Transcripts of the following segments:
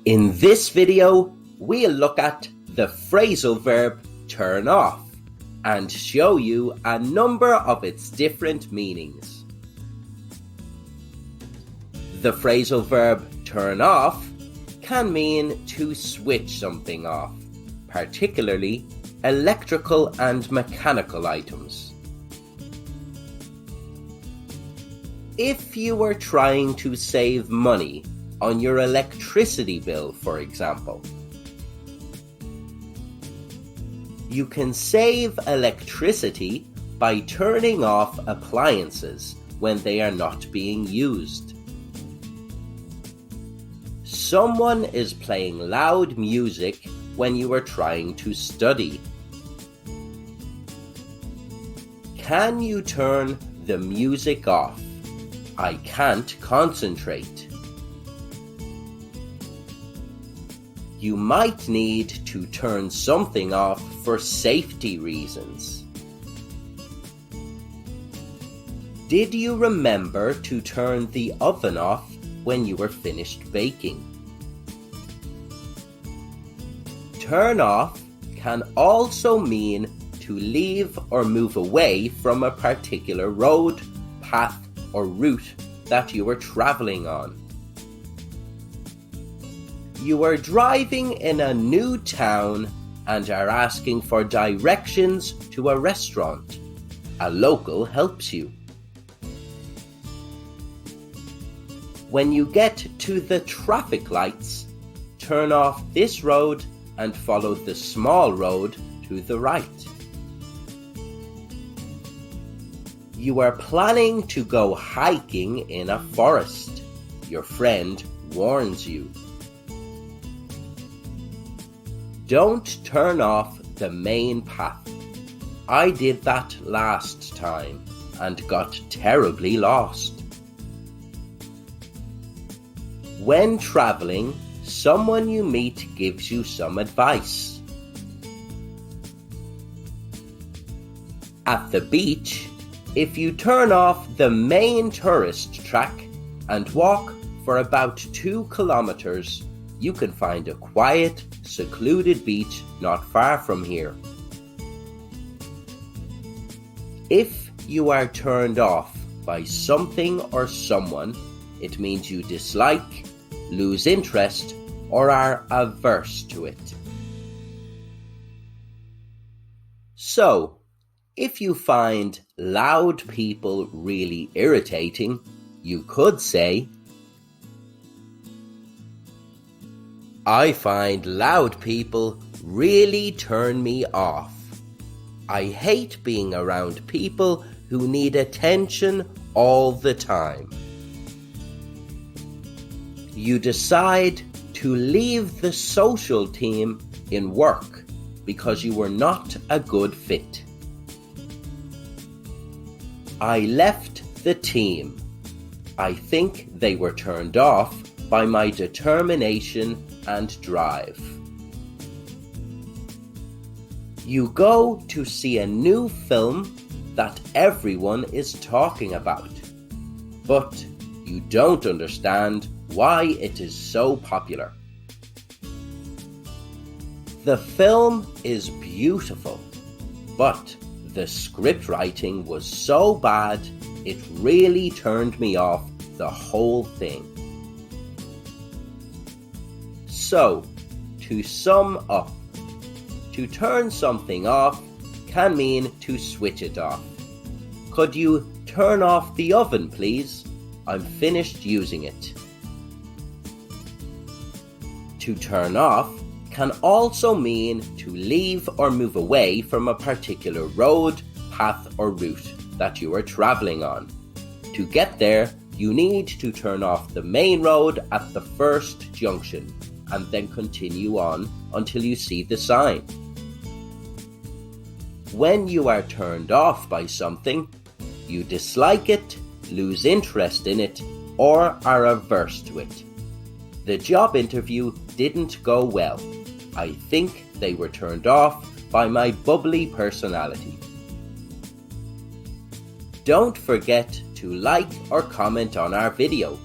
In this video, we'll look at the phrasal verb turn off and show you a number of its different meanings. The phrasal verb turn off can mean to switch something off, particularly electrical and mechanical items. If you were trying to save money on your electricity bill, for example, you can save electricity by turning off appliances when they are not being used. Someone is playing loud music when you are trying to study. Can you turn the music off? I can't concentrate. You might need to turn something off for safety reasons. Did you remember to turn the oven off when you were finished baking? Turn off can also mean to leave or move away from a particular road, path, or route that you were traveling on. You are driving in a new town and are asking for directions to a restaurant. A local helps you. When you get to the traffic lights, turn off this road and follow the small road to the right. You are planning to go hiking in a forest. Your friend warns you. Don't turn off the main path. I did that last time and got terribly lost. When traveling, someone you meet gives you some advice. At the beach, if you turn off the main tourist track and walk for about 2 kilometers, you can find a quiet, secluded beach not far from here. If you are turned off by something or someone, it means you dislike, lose interest, or are averse to it. So, if you find loud people really irritating, you could say, I find loud people really turn me off. I hate being around people who need attention all the time. You decide to leave the social team in work because you were not a good fit. I left the team. I think they were turned off by my determination and drive. You go to see a new film that everyone is talking about, but you don't understand why it is so popular. The film is beautiful, but the script writing was so bad it really turned me off the whole thing. So, to sum up, to turn something off can mean to switch it off. Could you turn off the oven, please? I'm finished using it. To turn off can also mean to leave or move away from a particular road, path, or route that you are traveling on. To get there, you need to turn off the main road at the first junction and then continue on until you see the sign. When you are turned off by something, you dislike it, lose interest in it, or are averse to it. The job interview didn't go well. I think they were turned off by my bubbly personality. Don't forget to like or comment on our video.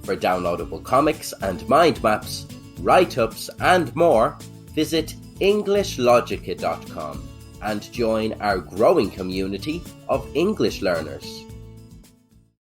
For downloadable comics and mind maps, write-ups and more, visit EnglishLogica.com and join our growing community of English learners.